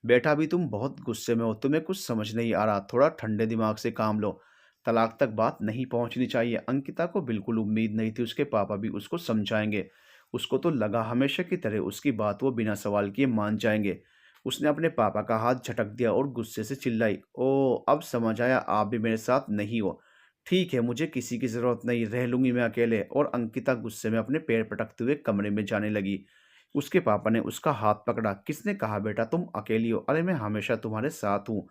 Speaker 1: बेटा अभी तुम बहुत गुस्से में हो, तुम्हें कुछ समझ नहीं आ रहा, थोड़ा ठंडे दिमाग से काम लो। तलाक तक बात नहीं पहुंचनी चाहिए। अंकिता को बिल्कुल उम्मीद नहीं थी उसके पापा भी उसको समझाएंगे। उसको तो लगा हमेशा की तरह उसकी बात वो बिना सवाल किए मान जाएंगे। उसने अपने पापा का हाथ झटक दिया और गुस्से से चिल्लाई, ओ अब समझ आया, आप भी मेरे साथ नहीं हो। ठीक है, मुझे किसी की ज़रूरत नहीं, रह लूंगी मैं अकेले। और अंकिता गुस्से में अपने पैर पटकते हुए कमरे में जाने लगी। उसके पापा ने उसका हाथ पकड़ा। किसने कहा बेटा तुम अकेली हो? अरे मैं हमेशा तुम्हारे साथ हूँ।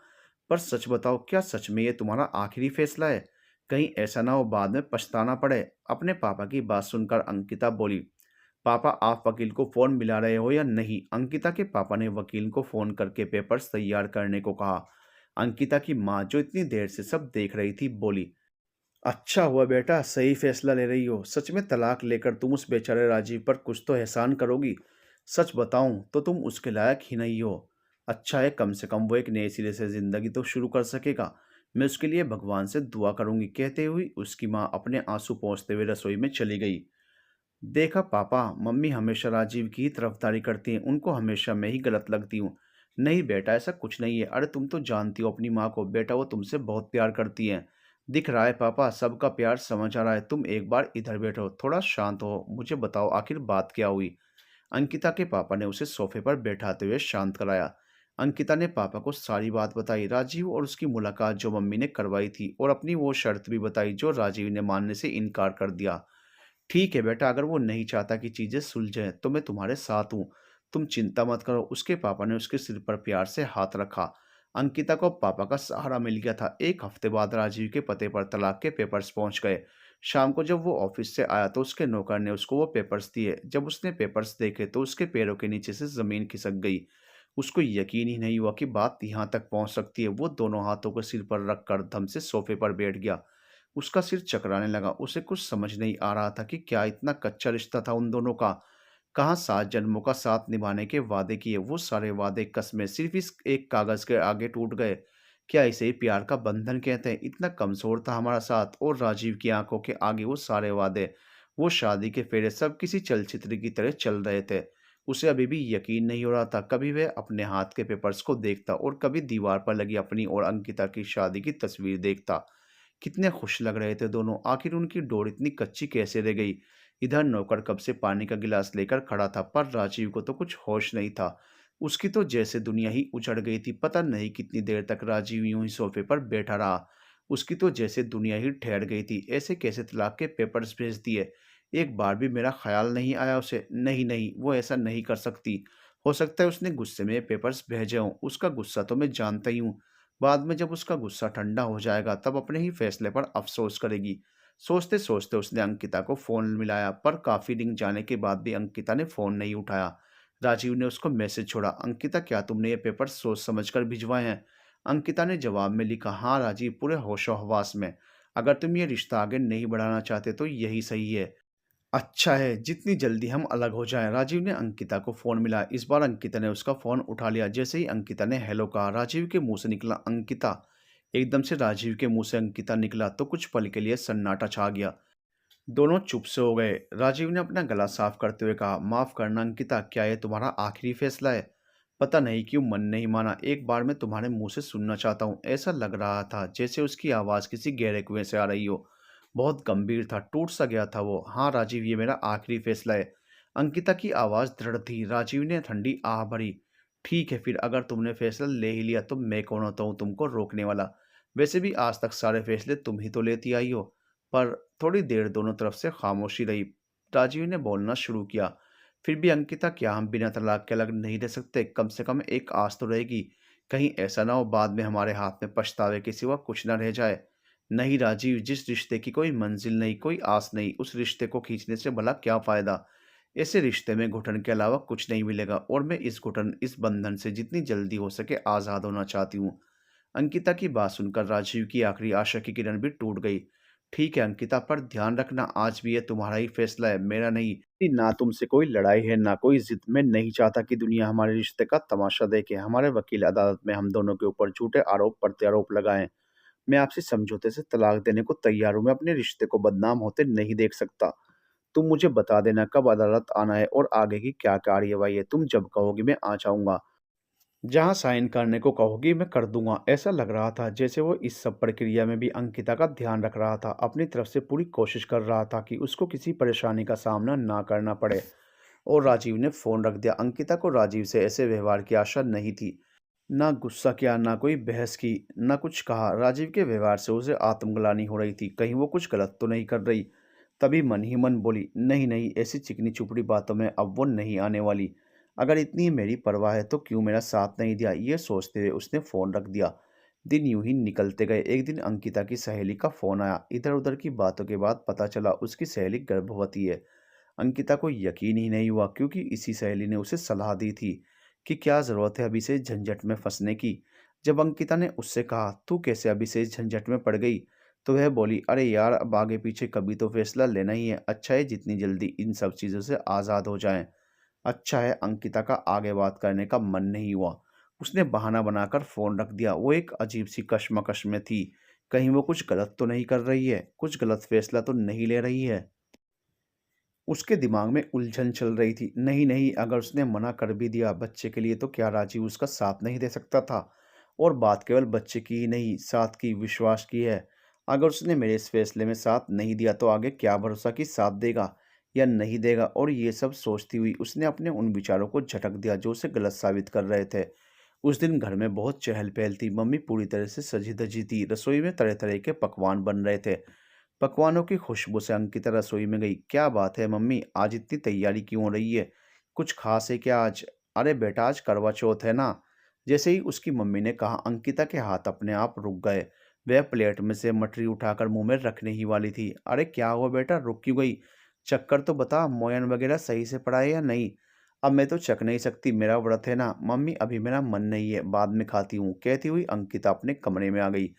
Speaker 1: पर सच बताओ, क्या सच में ये तुम्हारा आखिरी फैसला है? कहीं ऐसा ना हो बाद में पछताना पड़े। अपने पापा की बात सुनकर अंकिता बोली, पापा आप वकील को फ़ोन मिला रहे हो या नहीं? अंकिता के पापा ने वकील को फ़ोन करके पेपर्स तैयार करने को कहा। अंकिता की माँ जो इतनी देर से सब देख रही थी बोली, अच्छा हुआ बेटा, सही फैसला ले रही हो। सच में तलाक लेकर तुम उस बेचारे राजीव पर कुछ तो एहसान करोगी। सच बताऊं तो तुम उसके लायक ही नहीं हो। अच्छा है, कम से कम वो एक नए सिरे से ज़िंदगी तो शुरू कर सकेगा। मैं उसके लिए भगवान से दुआ करूंगी। कहते हुए उसकी माँ अपने आंसू पोंछते हुए रसोई में चली गई। देखा पापा, मम्मी हमेशा राजीव की ही तरफदारी करती हैं, उनको हमेशा मैं ही गलत लगती हूँ। नहीं बेटा, ऐसा कुछ नहीं है। अरे तुम तो जानती हो अपनी माँ को, बेटा वो तुमसे बहुत प्यार करती हैं। दिख रहा है पापा, सबका प्यार समझ आ रहा है। तुम एक बार इधर बैठो, थोड़ा शांत हो, मुझे बताओ आखिर बात क्या हुई? अंकिता के पापा ने उसे सोफे पर बैठाते हुए शांत कराया। अंकिता ने पापा को सारी बात बताई, राजीव और उसकी मुलाकात जो मम्मी ने करवाई थी, और अपनी वो शर्त भी बताई जो राजीव ने मानने से इनकार कर दिया। ठीक है बेटा, अगर वो नहीं चाहता कि चीज़ें सुलझें तो मैं तुम्हारे साथ हूँ। तुम चिंता मत करो। उसके पापा ने उसके सिर पर प्यार से हाथ रखा। अंकिता को अब पापा का सहारा मिल गया था। एक हफ्ते बाद राजीव के पते पर तलाक के पेपर्स पहुंच गए। शाम को जब वो ऑफिस से आया तो उसके नौकर ने उसको वो पेपर्स दिए। जब उसने पेपर्स देखे तो उसके पैरों के नीचे से ज़मीन खिसक गई। उसको यकीन ही नहीं हुआ कि बात यहाँ तक पहुँच सकती है। वो दोनों हाथों को सिर पर रखकर दम से सोफे पर बैठ गया। उसका सिर चकराने लगा। उसे कुछ समझ नहीं आ रहा था कि क्या इतना कच्चा रिश्ता था उन दोनों का। कहाँ 7 जन्मों का साथ निभाने के वादे किए, वो सारे वादे कस्में सिर्फ़ इस एक कागज़ के आगे टूट गए। क्या इसे ही प्यार का बंधन कहते हैं? इतना कमज़ोर था हमारा साथ, और राजीव की आँखों के आगे वो सारे वादे, वो शादी के फेरे सब किसी चलचित्र की तरह चल रहे थे। उसे अभी भी यकीन नहीं हो रहा था। कभी वह अपने हाथ के पेपर्स को देखता और कभी दीवार पर लगी अपनी और अंकिता की शादी की तस्वीर देखता। कितने खुश लग रहे थे दोनों। आखिर उनकी डोर इतनी कच्ची कैसे रह गई? इधर नौकर कब से पानी का गिलास लेकर खड़ा था, पर राजीव को तो कुछ होश नहीं था। उसकी तो जैसे दुनिया ही उजड़ गई थी। पता नहीं कितनी देर तक राजीव यूं ही सोफे पर बैठा रहा। उसकी तो जैसे दुनिया ही ठहर गई थी। ऐसे कैसे तलाक के पेपर्स भेज दिए? एक बार भी मेरा ख्याल नहीं आया उसे। नहीं नहीं, वो ऐसा नहीं कर सकती। हो सकता है उसने गुस्से में ये पेपर्स भेजे हों। उसका गुस्सा तो मैं जानता ही हूँ। बाद में जब उसका गुस्सा ठंडा हो जाएगा तब अपने ही फैसले पर अफसोस करेगी। सोचते सोचते उसने अंकिता को फोन मिलाया, पर काफी रिंग जाने के बाद भी अंकिता ने फोन नहीं उठाया। राजीव ने उसको मैसेज छोड़ा, अंकिता क्या तुमने ये पेपर सोच समझकर भिजवाए हैं? अंकिता ने जवाब में लिखा, हाँ राजीव, पूरे होशो हवास में। अगर तुम ये रिश्ता आगे नहीं बढ़ाना चाहते तो यही सही है। अच्छा है, जितनी जल्दी हम अलग हो जाएं। राजीव ने अंकिता को फोन मिला। इस बार अंकिता ने उसका फोन उठा लिया। जैसे ही अंकिता ने हेलो कहा, राजीव के मुंह से निकला अंकिता। एकदम से राजीव के मुंह से अंकिता निकला तो कुछ पल के लिए सन्नाटा छा गया। दोनों चुप से हो गए। राजीव ने अपना गला साफ करते हुए कहा, माफ करना अंकिता, क्या ये तुम्हारा आखिरी फैसला है? पता नहीं क्यों मन नहीं माना। एक बार मैं तुम्हारे मुंह से सुनना चाहता हूँ। ऐसा लग रहा था जैसे उसकी आवाज़ किसी गहरे कुएं से आ रही हो। बहुत गंभीर था, टूट सा गया था वो। हाँ राजीव, ये मेरा आखिरी फैसला है। अंकिता की आवाज़ दृढ़ थी। राजीव ने ठंडी आह भरी। ठीक है फिर, अगर तुमने फैसला ले ही लिया तो मैं कौन होता हूँ तुमको रोकने वाला? वैसे भी आज तक सारे फैसले तुम ही तो लेती आई हो। पर थोड़ी देर दोनों तरफ से खामोशी रही। राजीव ने बोलना शुरू किया, फिर भी अंकिता, क्या हम बिना तलाक के अलग नहीं रह सकते? कम से कम एक आस तो रहेगी। कहीं ऐसा ना हो बाद में हमारे हाथ में पछतावे के सिवा कुछ ना रह जाए। नहीं राजीव, जिस रिश्ते की कोई मंजिल नहीं, कोई आस नहीं, उस रिश्ते को खींचने से भला क्या फायदा? ऐसे रिश्ते में घुटन के अलावा कुछ नहीं मिलेगा, और मैं इस बंधन से जितनी जल्दी हो सके आज़ाद होना चाहती हूँ। अंकिता की बात सुनकर राजीव की आखिरी आशा की किरण भी टूट गई। ठीक है अंकिता, पर ध्यान रखना, आज भी ये तुम्हारा ही फैसला है, मेरा नहीं। ना तुमसे कोई लड़ाई है, ना कोई जिद। मैं नहीं चाहता कि दुनिया हमारे रिश्ते का तमाशा देखे। हमारे वकील अदालत में हम दोनों के ऊपर झूठे आरोप प्रत्यारोप लगाएं। मैं आपसे समझौते से तलाक देने को तैयार हूँ। मैं अपने रिश्ते को बदनाम होते नहीं देख सकता। तुम मुझे बता देना कब अदालत आना है और आगे की क्या कार्यवाही है। तुम जब कहोगी मैं आ जाऊंगा। जहाँ साइन करने को कहोगी मैं कर दूंगा। ऐसा लग रहा था जैसे वो इस सब प्रक्रिया में भी अंकिता का ध्यान रख रहा था। अपनी तरफ से पूरी कोशिश कर रहा था कि उसको किसी परेशानी का सामना ना करना पड़े। और राजीव ने फ़ोन रख दिया। अंकिता को राजीव से ऐसे व्यवहार की आशा नहीं थी। ना गुस्सा किया, ना कोई बहस की, ना कुछ कहा। राजीव के व्यवहार से उसे आत्मग्लानि हो रही थी, कहीं वो कुछ गलत तो नहीं कर रही। तभी मन ही मन बोली, नहीं नहीं, ऐसी चिकनी चुपड़ी बातों में अब वो नहीं आने वाली। अगर इतनी ही मेरी परवाह है तो क्यों मेरा साथ नहीं दिया? ये सोचते हुए उसने फ़ोन रख दिया। दिन यूं ही निकलते गए। एक दिन अंकिता की सहेली का फ़ोन आया। इधर उधर की बातों के बाद पता चला उसकी सहेली गर्भवती है। अंकिता को यकीन ही नहीं हुआ, क्योंकि इसी सहेली ने उसे सलाह दी थी कि क्या ज़रूरत है अभी से झंझट में फंसने की। जब अंकिता ने उससे कहा, तू कैसे अभी से इस झंझट में पड़ गई, तो वह बोली, अरे यार, अब आगे पीछे कभी तो फैसला लेना ही है। अच्छा है जितनी जल्दी इन सब चीज़ों से आज़ाद हो जाएं। अच्छा है। अंकिता का आगे बात करने का मन नहीं हुआ। उसने बहाना बनाकर फ़ोन रख दिया। वो एक अजीब सी कश्मकश में थी। कहीं वो कुछ गलत तो नहीं कर रही है, कुछ गलत फैसला तो नहीं ले रही है। उसके दिमाग में उलझन चल रही थी। नहीं नहीं, अगर उसने मना कर भी दिया बच्चे के लिए, तो क्या राजीव उसका साथ नहीं दे सकता था? और बात केवल बच्चे की ही नहीं, साथ की, विश्वास की है। अगर उसने मेरे इस फैसले में साथ नहीं दिया तो आगे क्या भरोसा कि साथ देगा या नहीं देगा? और ये सब सोचती हुई उसने अपने उन विचारों को झटक दिया जो उसे गलत साबित कर रहे थे। उस दिन घर में बहुत चहल पहल थी। मम्मी पूरी तरह से सजी धजी थी। रसोई में तरह तरह के पकवान बन रहे थे। पकवानों की खुशबू से अंकिता रसोई में गई। क्या बात है मम्मी, आज इतनी तैयारी क्यों हो रही है? कुछ खास है क्या आज? अरे बेटा, आज करवा चौथ है ना। जैसे ही उसकी मम्मी ने कहा, अंकिता के हाथ अपने आप रुक गए। वह प्लेट में से मटरी उठाकर मुंह में रखने ही वाली थी। अरे क्या हुआ बेटा, रुक क्यों गई? चक्कर तो बता, मोयन वगैरह सही से पड़ा है या नहीं? अब मैं तो चख नहीं सकती, मेरा व्रत है ना। मम्मी अभी मेरा मन नहीं है, बाद में खाती हूँ, कहती हुई अंकिता अपने कमरे में आ गई।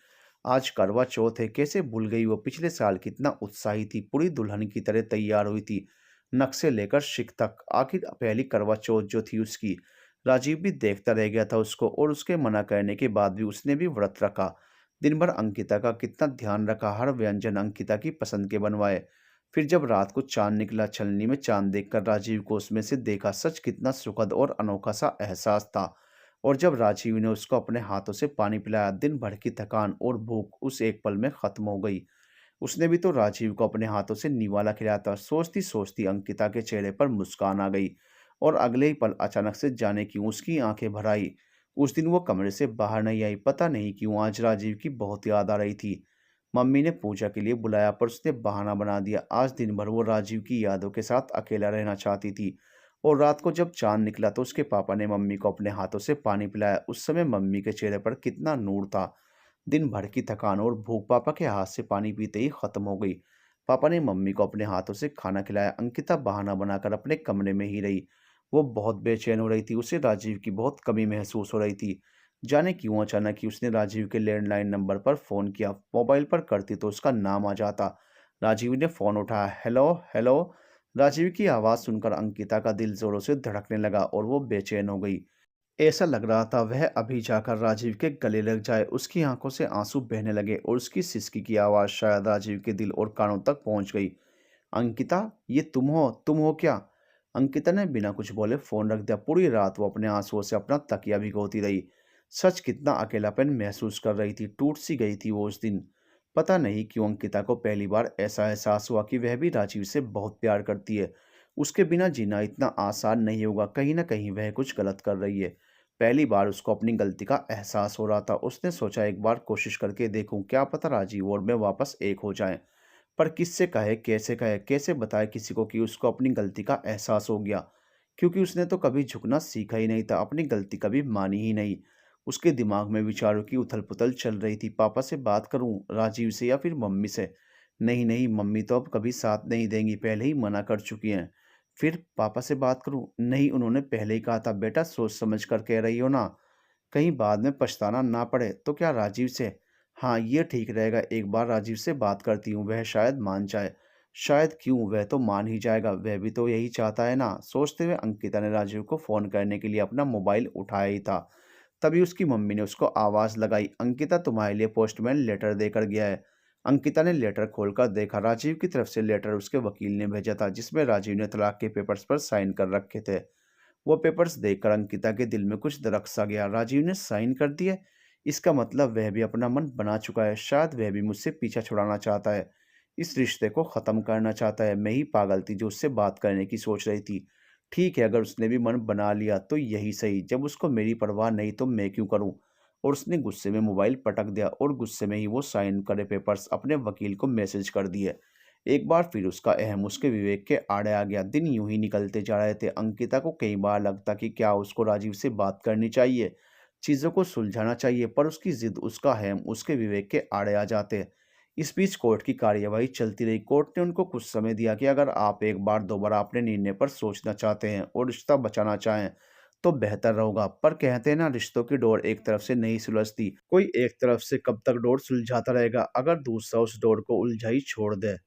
Speaker 1: आज करवा चौथ है, कैसे भूल गई वो? पिछले साल कितना उत्साही थी, पूरी दुल्हन की तरह तैयार हुई थी, नक से लेकर शिक तक। आखिर पहली करवा चौथ जो थी उसकी। राजीव भी देखता रह गया था उसको, और उसके मना करने के बाद भी उसने भी व्रत रखा। दिन भर अंकिता का कितना ध्यान रखा, हर व्यंजन अंकिता की पसंद के बनवाए। फिर जब रात को चांद निकला, छलनी में चांद देखकर राजीव को उसमें से देखा, सच कितना सुखद और अनोखा सा एहसास था। और जब राजीव ने उसको अपने हाथों से पानी पिलाया, दिन भर की थकान और भूख उस एक पल में खत्म हो गई। उसने भी तो राजीव को अपने हाथों से निवाला खिलाया था। सोचती सोचती अंकिता के चेहरे पर मुस्कान आ गई। और अगले ही पल अचानक से जाने क्यों उसकी आंखें भर आई। उस दिन वो कमरे से बाहर नहीं आई। पता नहीं क्यों आज राजीव की बहुत याद आ रही थी। मम्मी ने पूजा के लिए बुलाया पर उसने बहाना बना दिया। आज दिन भर वो राजीव की यादों के साथ अकेला रहना चाहती थी। और रात को जब चांद निकला तो उसके पापा ने मम्मी को अपने हाथों से पानी पिलाया। उस समय मम्मी के चेहरे पर कितना नूर था। दिन भर की थकान और भूख पापा के हाथ से पानी पीते ही खत्म हो गई। पापा ने मम्मी को अपने हाथों से खाना खिलाया। अंकिता बहाना बनाकर अपने कमरे में ही रही। वो बहुत बेचैन हो रही थी। उसे राजीव की बहुत कमी महसूस हो रही थी। जाने क्यों अचानक ही उसने राजीव के लैंडलाइन नंबर पर फ़ोन किया। मोबाइल पर करती तो उसका नाम आ जाता। राजीव ने फ़ोन उठाया। Hello hello. राजीव की आवाज़ सुनकर अंकिता का दिल ज़ोरों से धड़कने लगा और वो बेचैन हो गई। ऐसा लग रहा था वह अभी जाकर राजीव के गले लग जाए। उसकी आंखों से आंसू बहने लगे और उसकी सिसकी की आवाज़ शायद राजीव के दिल और कानों तक पहुंच गई। अंकिता, ये तुम हो क्या? अंकिता ने बिना कुछ बोले फ़ोन रख दिया। पूरी रात वो अपने आंसुओं से अपना तकिया भिगोती रही। सच कितना अकेलापन महसूस कर रही थी। टूट सी गई थी वो उस दिन। पता नहीं क्यों अंकिता को पहली बार ऐसा एहसास हुआ कि वह भी राजीव से बहुत प्यार करती है। उसके बिना जीना इतना आसान नहीं होगा। कहीं ना कहीं वह कुछ गलत कर रही है। पहली बार उसको अपनी गलती का एहसास हो रहा था। उसने सोचा एक बार कोशिश करके देखूं, क्या पता राजीव और मैं वापस एक हो जाएं। पर किससे कहे, कैसे बताए किसी को कि उसको अपनी गलती का एहसास हो गया? क्योंकि उसने तो कभी झुकना सीखा ही नहीं था, अपनी गलती कभी मानी ही नहीं। उसके दिमाग में विचारों की उथल-पुथल चल रही थी। पापा से बात करूं, राजीव से या फिर मम्मी से? नहीं, नहीं, मम्मी तो अब कभी साथ नहीं देंगी, पहले ही मना कर चुकी हैं। फिर पापा से बात करूं? नहीं, उन्होंने पहले ही कहा था, बेटा सोच समझ कर कह रही हो ना, कहीं बाद में पछताना ना पड़े। तो क्या राजीव से? हाँ, ये ठीक रहेगा, एक बार राजीव से बात करती हूँ, वह शायद मान जाए। शायद क्यों, वह तो मान ही जाएगा, वह भी तो यही चाहता है ना। सोचते हुए अंकिता ने राजीव को फ़ोन करने के लिए अपना मोबाइल उठाया ही था। तभी उसकी मम्मी ने उसको आवाज़ लगाई। अंकिता, तुम्हारे लिए पोस्टमैन लेटर देकर गया है। अंकिता ने लेटर खोलकर देखा। राजीव की तरफ से लेटर उसके वकील ने भेजा था, जिसमें राजीव ने तलाक के पेपर्स पर साइन कर रखे थे। वो पेपर्स देखकर अंकिता के दिल में कुछ दरक सा गया। राजीव ने साइन कर दिए? इसका मतलब वह भी अपना मन बना चुका है। शायद वह भी मुझसे पीछा छुड़ाना चाहता है। इस रिश्ते को ख़त्म करना चाहता है। मैं ही पागल थी जो उससे बात करने की सोच रही थी। ठीक है, अगर उसने भी मन बना लिया तो यही सही। जब उसको मेरी परवाह नहीं तो मैं क्यों करूं? और उसने गुस्से में मोबाइल पटक दिया और गुस्से में ही वो साइन करे पेपर्स अपने वकील को मैसेज कर दिए। एक बार फिर उसका अहम उसके विवेक के आड़े आ गया। दिन यूं ही निकलते जा रहे थे। अंकिता को कई बार लगता कि क्या उसको राजीव से बात करनी चाहिए, चीज़ों को सुलझाना चाहिए, पर उसकी जिद, उसका अहम उसके विवेक के आड़े आ जाते। इस बीच कोर्ट की कार्यवाही चलती रही। कोर्ट ने उनको कुछ समय दिया कि अगर आप एक बार दोबारा अपने निर्णय पर सोचना चाहते हैं और रिश्ता बचाना चाहें तो बेहतर होगा। पर कहते हैं ना, रिश्तों की डोर एक तरफ से नहीं सुलझती। कोई एक तरफ से कब तक डोर सुलझाता रहेगा? अगर दूसरा उस डोर को उलझा ही छोड़ दे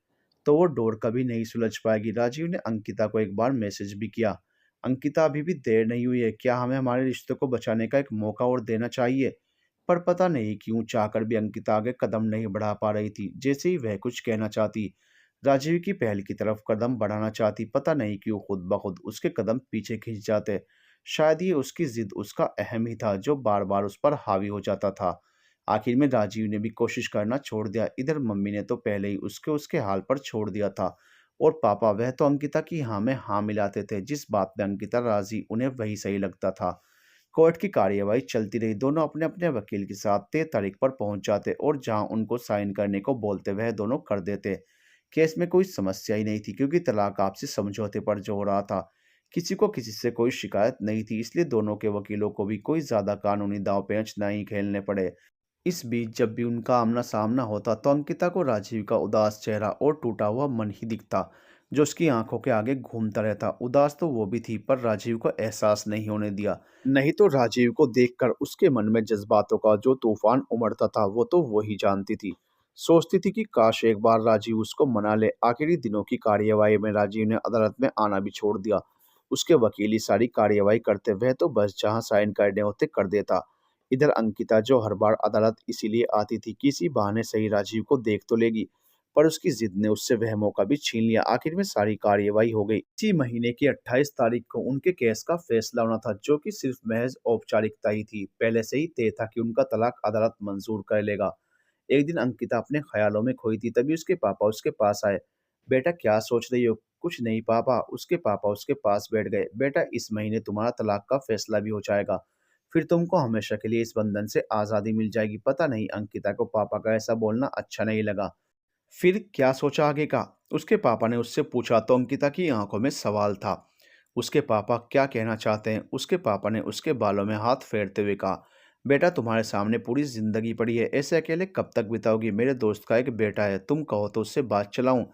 Speaker 1: तो वो डोर कभी नहीं सुलझ पाएगी। राजीव ने अंकिता को एक बार मैसेज भी किया। अंकिता, अभी भी देर नहीं हुई है, क्या हमें हमारे रिश्ते को बचाने का एक मौका और देना चाहिए? पर पता नहीं क्यों चाहकर भी अंकिता आगे कदम नहीं बढ़ा पा रही थी। जैसे ही वह कुछ कहना चाहती, राजीव की पहल की तरफ कदम बढ़ाना चाहती, पता नहीं क्यों खुद ब खुद उसके कदम पीछे खिंच जाते। शायद ये उसकी जिद, उसका अहम ही था जो बार बार उस पर हावी हो जाता था। आखिर में राजीव ने भी कोशिश करना छोड़ दिया। इधर मम्मी ने तो पहले ही उसके उसके हाल पर छोड़ दिया था। और पापा, वह तो अंकिता की हाँ में हाँ मिलाते थे। जिस बात में अंकिता राजी, उन्हें वही सही लगता था। कोर्ट की कार्यवाही चलती रही। दोनों अपने अपने वकील के साथ तय तारीख पर पहुंच जाते और जहां उनको साइन करने को बोलते वह दोनों कर देते। केस में कोई समस्या ही नहीं थी, क्योंकि तलाक आपसी समझौते पर जो हो रहा था। किसी को किसी से कोई शिकायत नहीं थी, इसलिए दोनों के वकीलों को भी कोई ज्यादा कानूनी दांव पेंच नहीं खेलने पड़े। इस बीच जब भी उनका आमना-सामना होता तो अंकिता को राजीव का उदास चेहरा और टूटा हुआ मन ही दिखता, जो उसकी आंखों के आगे घूमता रहता। उदास तो वो भी थी, पर राजीव को एहसास नहीं होने दिया। नहीं तो राजीव को देखकर उसके मन में जज्बातों का जो तूफान उमड़ता था, वो तो वो ही जानती थी। सोचती थी कि काश एक बार राजीव उसको मना ले। आखिरी दिनों की कार्यवाही में राजीव ने अदालत में आना भी छोड़ दिया। उसके वकील ही सारी कार्यवाही करते, वह तो बस जहां साइन करने होते कर देता। इधर अंकिता, जो हर बार अदालत इसीलिए आती थी कि इसी बहाने सही राजीव को देख तो लेगी, पर उसकी जिद ने उससे वह मौका भी छीन लिया। आखिर में सारी कार्यवाही हो गई। इसी महीने की 28 तारीख को उनके केस का फैसला होना था, जो कि सिर्फ महज औपचारिकता ही थी। पहले से ही तय था कि उनका तलाक अदालत मंजूर कर लेगा। एक दिन अंकिता अपने ख्यालों में खोई थी, तभी उसके पापा उसके पास आए। बेटा, क्या सोच रही हो? कुछ नहीं पापा, उसके पापा उसके पास बैठ गए। बेटा, इस महीने तुम्हारा तलाक का फैसला भी हो जाएगा। फिर तुमको हमेशा के लिए इस बंधन से आज़ादी मिल जाएगी। पता नहीं अंकिता को पापा का ऐसा बोलना अच्छा नहीं लगा। फिर क्या सोचा आगे का? उसके पापा ने उससे पूछा तो अंकिता की आंखों में सवाल था। उसके पापा क्या कहना चाहते हैं? उसके पापा ने उसके बालों में हाथ फेरते हुए कहा, बेटा तुम्हारे सामने पूरी जिंदगी पड़ी है, ऐसे अकेले कब तक बिताओगी? मेरे दोस्त का एक बेटा है, तुम कहो तो उससे बात चलाऊं?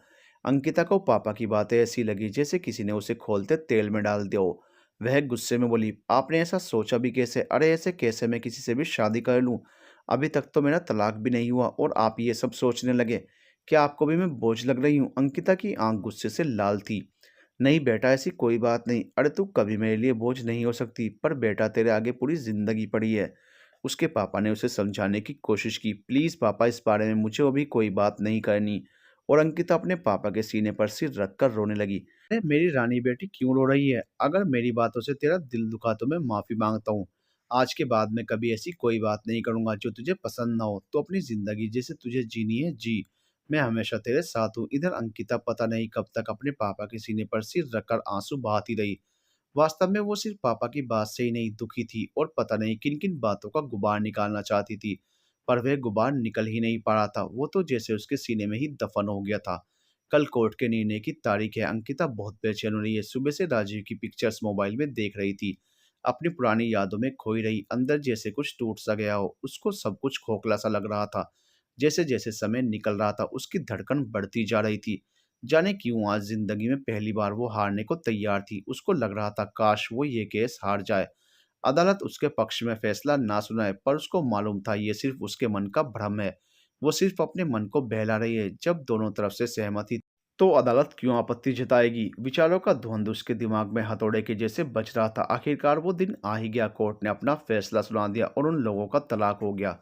Speaker 1: अंकिता को पापा की बातें ऐसी लगी जैसे किसी ने उसे खोलते तेल में डाल दिया हो। वह गुस्से में बोली, आपने ऐसा सोचा भी कैसे? अरे ऐसे कैसे मैं किसी से भी शादी कर लूं? अभी तक तो मेरा तलाक भी नहीं हुआ और आप ये सब सोचने लगे। क्या आपको भी मैं बोझ लग रही हूँ? अंकिता की आंख गुस्से से लाल थी। नहीं बेटा, ऐसी कोई बात नहीं। अरे तू कभी मेरे लिए बोझ नहीं हो सकती, पर बेटा तेरे आगे पूरी जिंदगी पड़ी है। उसके पापा ने उसे समझाने की कोशिश की। प्लीज पापा, इस बारे में मुझे अभी कोई बात नहीं करनी। और अंकिता अपने पापा के सीने पर सिर रखकर रोने लगी। अरे मेरी रानी बेटी क्यों रो रही है? अगर मेरी बातों से तेरा दिल दुखा तो मैं माफी मांगता हूँ। आज के बाद मैं कभी ऐसी कोई बात नहीं करूंगा जो तुझे पसंद ना हो। तो अपनी जिंदगी जैसे तुझे जीनी है जी। मैं हमेशा तेरे साथ हूँ। इधर अंकिता पता नहीं कब तक अपने पापा के सीने पर सिर रखकर आंसू बहाती रही। वास्तव में वो सिर्फ पापा की बात से ही नहीं दुखी थी और पता नहीं किन किन बातों का गुबार निकालना चाहती थी। पर वह गुबार निकल ही नहीं पा रहा था। वो तो जैसे उसके सीने में ही दफन हो गया था। कल कोर्ट के निर्णय की तारीख है। अंकिता बहुत बेचैन हो रही है। सुबह से राजीव की पिक्चर्स मोबाइल में देख रही थी। अपनी पुरानी यादों में खोई रही। अंदर जैसे कुछ टूट सा गया हो। उसको सब कुछ खोखला सा लग रहा था। जैसे जैसे समय निकल रहा था उसकी धड़कन बढ़ती जा रही थी। जाने क्यों आज जिंदगी में पहली बार वो हारने को तैयार थी। उसको लग रहा था काश वो ये केस हार जाए, अदालत उसके पक्ष में फैसला ना सुनाए। पर उसको मालूम था ये सिर्फ उसके मन का भ्रम है। वो सिर्फ अपने मन को बहला रही है। जब दोनों तरफ से सहमति तो अदालत क्यों आपत्ति जताएगी? विचारों का द्वंद उसके दिमाग में हथौड़े के जैसे बज रहा था। आखिरकार वो दिन आ ही गया। कोर्ट ने अपना फैसला सुना दिया और उन लोगों का तलाक हो गया।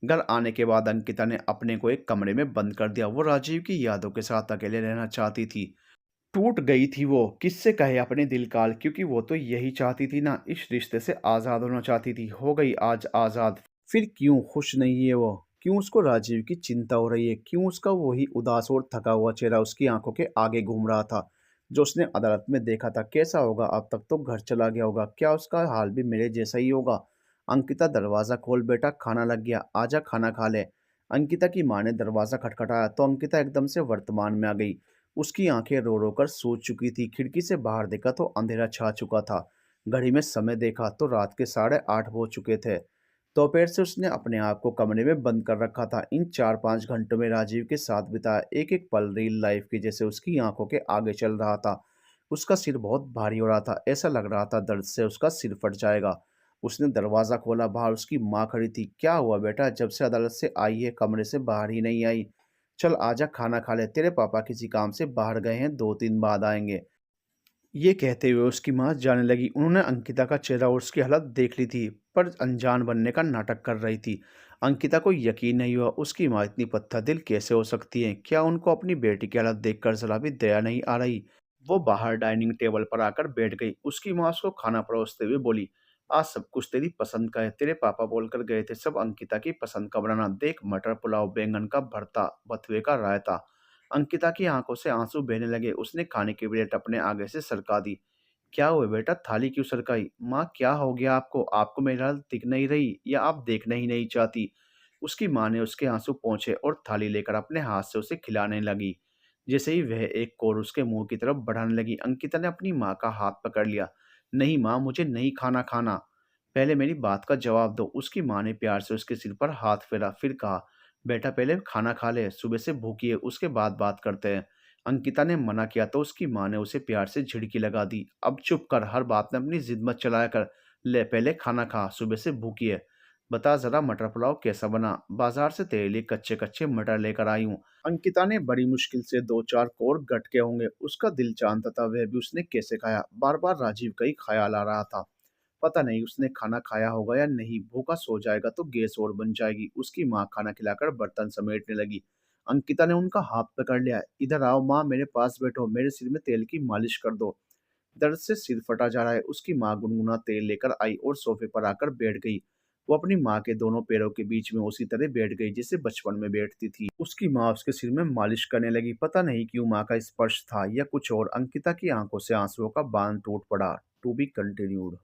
Speaker 1: घर आने के बाद अंकिता ने अपने को एक कमरे में बंद कर दिया। वो राजीव की यादों के साथ अकेले रहना चाहती थी। टूट गई थी वो, किससे कहे अपने दिल का हाल, क्योंकि वो तो यही चाहती थी ना, इस रिश्ते से आज़ाद होना चाहती थी। हो गई आज आज़ाद। फिर क्यों खुश नहीं है वो? क्यों उसको राजीव की चिंता हो रही है? क्यों उसका वही उदास और थका हुआ चेहरा उसकी आंखों के आगे घूम रहा था जो उसने अदालत में देखा था? कैसा होगा अब? तक तो घर चला गया होगा। क्या उसका हाल भी मेरे जैसा ही होगा? अंकिता, दरवाज़ा खोल बेटा, खाना लग गया, आजा खाना खा ले। अंकिता की माँ ने दरवाज़ा खटखटाया तो अंकिता एकदम से वर्तमान में आ गई। उसकी आंखें रो रो कर सूज चुकी थी। खिड़की से बाहर देखा तो अंधेरा छा चुका था। घड़ी में समय देखा तो रात के 8:30 हो चुके थे। दोपहर से उसने अपने आप को कमरे में बंद कर रखा था। इन 4-5 घंटों में राजीव के साथ बिताया एक एक पल रियल लाइफ की जैसे उसकी आंखों के आगे चल रहा था। उसका सिर बहुत भारी हो रहा था। ऐसा लग रहा था दर्द से उसका सिर फट जाएगा। उसने दरवाज़ा खोला। बाहर उसकी माँ खड़ी थी। क्या हुआ बेटा? जब से अदालत से आई है कमरे से बाहर ही नहीं आई। चल आजा खाना खा ले। तेरे पापा किसी काम से बाहर गए हैं, 2-3 बाद आएंगे। ये कहते हुए उसकी माँ जाने लगी। उन्होंने अंकिता का चेहरा और उसकी हालत देख ली थी, पर अनजान बनने का नाटक कर रही थी। अंकिता को यकीन नहीं हुआ उसकी माँ इतनी पत्थर दिल कैसे हो सकती है। क्या उनको अपनी बेटी की हालत देखकर जरा भी दया नहीं आ रही? वो बाहर डाइनिंग टेबल पर आकर बैठ गई। उसकी माँ उसको खाना परोसते हुए बोली, आज सब कुछ तेरी पसंद का है। तेरे पापा बोलकर गए थे सब अंकिता की पसंद का बनाना। देख, मटर पुलाव, बैंगन का भरता, बथुए का रायता। अंकिता की आंखों से आंसू बहने लगे। उसने खाने की प्लेट अपने आगे से सरका दी। क्या हुआ बेटा, थाली क्यों सरकाई? माँ, क्या हो गया आपको? आपको मेरी हालत दिख नहीं रही या आप देखना ही नहीं चाहती? उसकी माँ ने उसके आंसू पोंछे और थाली लेकर अपने हाथ से उसे खिलाने लगी। जैसे ही वह एक कोर उसके मुंह की तरफ बढ़ाने लगी, अंकिता ने अपनी माँ का हाथ पकड़ लिया। नहीं माँ, मुझे नहीं खाना खाना। पहले मेरी बात का जवाब दो। उसकी माँ ने प्यार से उसके सिर पर हाथ फेरा, फिर कहा, बेटा पहले खाना खा ले, सुबह से भूखी है, उसके बाद बात करते हैं। अंकिता ने मना किया तो उसकी माँ ने उसे प्यार से झिड़की लगा दी। अब चुप कर, हर बात में अपनी जिद मत चलाया कर। ले पहले खाना खा, सुबह से भूखी है। बता जरा मटर पुलाव कैसा बना? बाजार से तेरे लिए कच्चे कच्चे मटर लेकर आई हूँ। अंकिता ने बड़ी मुश्किल से 2-4 कोर गटके होंगे। उसका दिल जानता था वह भी उसने कैसे खाया। बार बार राजीव का ही ख्याल आ रहा था। पता नहीं उसने खाना खाया होगा या नहीं। भूखा सो जाएगा तो गैस और बन जाएगी। उसकी माँ खाना खिलाकर बर्तन समेटने लगी। अंकिता ने उनका हाथ पकड़ लिया। इधर आओ माँ, मेरे पास बैठो, मेरे सिर में तेल की मालिश कर दो। दर्द से सिर फटा जा रहा है। उसकी माँ गुनगुना तेल लेकर आई और सोफे पर आकर बैठ गई। वो अपनी माँ के दोनों पैरों के बीच में उसी तरह बैठ गई जैसे बचपन में बैठती थी। उसकी माँ उसके सिर में मालिश करने लगी। पता नहीं क्यों माँ का स्पर्श था या कुछ और, अंकिता की आंखों से आंसुओं का बांध टूट पड़ा। To be continued.